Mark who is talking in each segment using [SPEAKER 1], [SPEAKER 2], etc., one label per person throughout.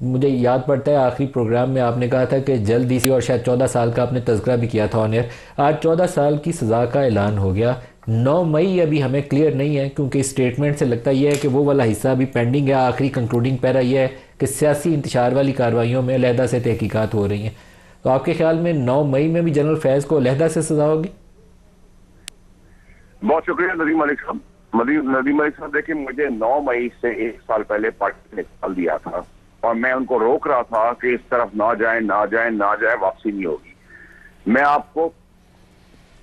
[SPEAKER 1] मुझे याद पड़ता है आखिरी प्रोग्राम में आपने कहा था कि जल्द ही और शायद 14 साल का आपने तज़किरा भी किया था ऑन एयर। आज 14 साल की सज़ा का ऐलान हो गया। 9 मई अभी हमें क्लियर नहीं है, क्योंकि स्टेटमेंट से लगता यह है कि वो वाला हिस्सा अभी पेंडिंग है। आखिरी कंक्लूडिंग पैरा यह है कि सियासी इंतशार वाली कार्रवाइयों में अलहदा से तहकीकात हो रही हैं। तो आपके ख्याल में 9 मई में भी जनरल फैज़ को अलहदा से सज़ा होगी?
[SPEAKER 2] बहुत शुक्रिया नदीम मलिक साहब। नदीम मलिक साहब, देखिए, मुझे 9 मई से 1 साल पहले पार्टी ने निकाल दिया था और मैं उनको रोक रहा था कि इस तरफ ना जाए ना जाए ना जाए, वापसी नहीं होगी। मैं आपको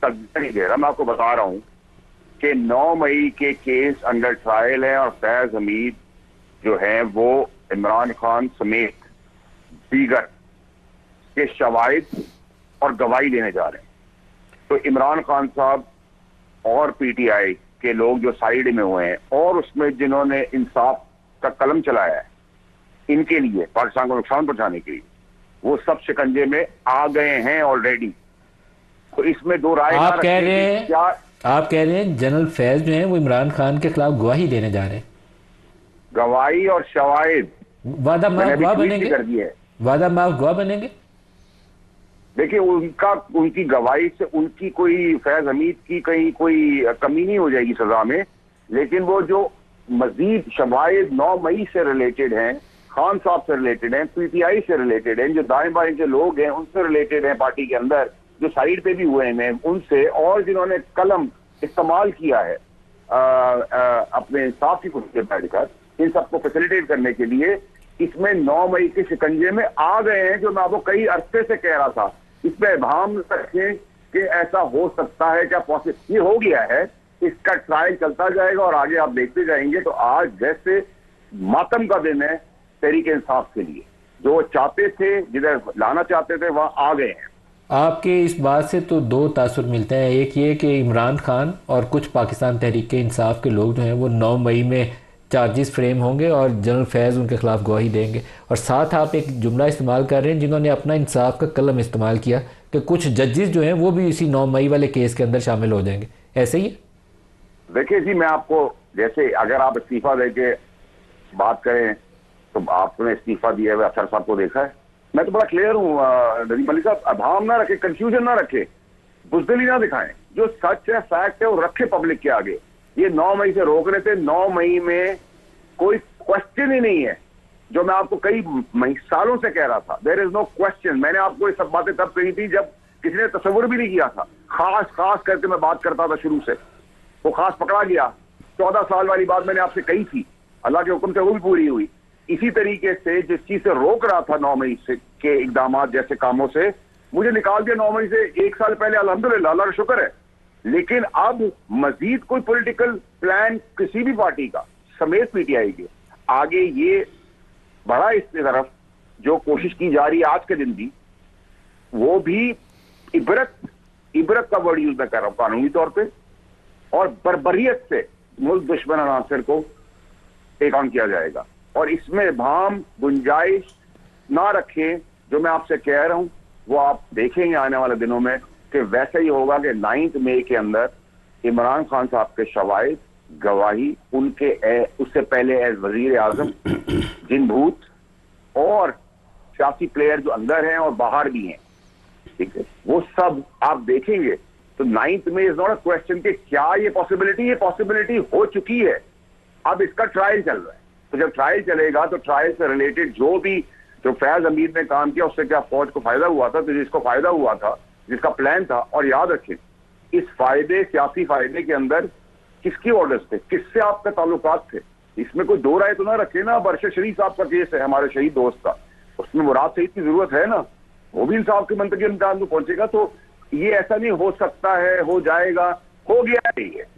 [SPEAKER 2] तर्जुमा नहीं दे रहा, मैं आपको बता रहा हूं कि 9 मई के केस अंडर ट्रायल है और फैज हमीद जो है वो इमरान खान समेत दीगर के शवाहिद और गवाही लेने जा रहे हैं। तो इमरान खान साहब और पीटीआई के लोग जो साइड में हुए हैं और उसमें जिन्होंने इंसाफ का कलम चलाया है, इनके लिए पाकिस्तान को नुकसान पहुंचाने के लिए, वो सब शिकंजे में आ गए हैं ऑलरेडी। तो इसमें दो राय
[SPEAKER 1] आप कह रहे हैं जनरल फैज जो हैं वो इमरान खान के खिलाफ गवाही देने जा रहे हैं?
[SPEAKER 2] गवाही और शवाहिद
[SPEAKER 1] वादा माफ गवाह बनेंगे?
[SPEAKER 2] कर दिए,
[SPEAKER 1] वादा माफ गवाह बनेंगे?
[SPEAKER 2] देखिए, उनकी गवाही से उनकी कोई, फैज हमीद की कहीं कोई कमी नहीं हो जाएगी सजा में, लेकिन वो जो मजीद शवाहिद 9 मई से रिलेटेड हैं, खान साहब से रिलेटेड हैं, पीटीआई से रिलेटेड हैं, जो दाएं बाएं के लोग हैं उनसे रिलेटेड हैं, पार्टी के अंदर जो साइड पे भी हुए हैं उनसे, और जिन्होंने कलम इस्तेमाल किया है अपने इंसाफ की कुर्सी पर बैठकर, इन सबको फैसिलिटेट करने के लिए, इसमें 9 मई के शिकंजे में आ गए हैं। जो मैं आपको कई अरसे से कह रहा था, इसमें इबाम रखें कि ऐसा हो सकता है, क्या पॉसिबल, ये हो गया है। इसका ट्रायल चलता जाएगा और आगे आप देखते जाएंगे। तो आज जैसे मातम का दिन है तहरीक इंसाफ के लिए, जो चाहते थे, जिधर लाना चाहते थे, वहां आ गए हैं।
[SPEAKER 1] आपके इस बात से तो दो तासुर मिलते हैं। एक ये कि इमरान खान और कुछ पाकिस्तान तहरीक इंसाफ के लोग जो हैं वो 9 मई में चार्जेस फ्रेम होंगे और जनरल फैज़ उनके खिलाफ गवाही देंगे। और साथ आप एक जुमला इस्तेमाल कर रहे हैं जिन्होंने अपना इंसाफ का कलम इस्तेमाल किया कि कुछ जजेस जो हैं वो भी इसी 9 मई वाले केस के अंदर शामिल हो जाएंगे। ऐसे ही है?
[SPEAKER 2] देखिए जी, मैं आपको, जैसे अगर आप इस्तीफा दे के बात करें तो आपने इस्तीफा दिया है, अफसर साहब को देखा है। मैं तो बड़ा क्लियर हूँ नदीम मलिक साहब, अभाम ना रखे, कंफ्यूजन ना रखे, बुजदिली ना दिखाएं। जो सच है, फैक्ट है, वो रखे पब्लिक के आगे। ये 9 मई से रोक रहे थे, 9 मई में कोई क्वेश्चन ही नहीं है। जो मैं आपको कई सालों से कह रहा था, देयर इज नो क्वेश्चन। मैंने आपको ये सब बातें तब कही थी जब किसी ने तस्वुर भी नहीं किया था। खास करके मैं बात करता था शुरू से, वो खास पकड़ा गया। 14 साल वाली बात मैंने आपसे कही थी, अल्लाह के हुक्म से वो भी पूरी हुई। इसी तरीके से जिस चीज से रोक रहा था 9 मई से के इकदाम जैसे कामों से, मुझे निकाल दिया 9 मई से 1 साल पहले, अल्हम्दुलिल्लाह, अल्लाह का शुक्र है। लेकिन अब मजीद कोई पॉलिटिकल प्लान किसी भी पार्टी का समेत पीटीआई के आगे ये बड़ा इस तरफ जो कोशिश की जा रही है आज के दिन भी, वो भी इबरत का वर्ड यूज मैं कर रहा हूं कानूनी तौर पे, और बर्बरियत से मुल्क दुश्मन अनासर को टेक ऑन किया जाएगा। और इसमें भाम गुंजाइश ना रखें। जो मैं आपसे कह रहा हूं वो आप देखेंगे आने वाले दिनों में कि वैसा ही होगा कि 9 मई के अंदर इमरान खान साहब के शवाहिद, गवाही, उनके उससे पहले एज वजीर आजम जिन भूत और सियासी प्लेयर जो अंदर हैं और बाहर भी हैं, ठीक है, वो सब आप देखेंगे। तो 9 May is not a question कि क्या ये पॉसिबिलिटी हो चुकी है। अब इसका ट्रायल चल रहा है। तो जब ट्रायल चलेगा तो ट्रायल से रिलेटेड जो फैज हमीद ने काम किया उससे क्या फौज को फायदा हुआ था, तो जिसको फायदा हुआ था, जिसका प्लान था। और याद रखें, इस सियासी फायदे के अंदर किसके ऑर्डर्स थे, किससे आपके ताल्लुकात थे, इसमें कोई दो राय तो ना रखे ना। बरशद शरीफ साहब का केस है, हमारे शहीद दोस्त का, उसमें मुराद सईद की जरूरत है ना, वो भी इंसाफ के मंतकी इम्तिहान में पहुंचेगा। तो ये ऐसा नहीं हो सकता है, हो जाएगा, हो गया है ये।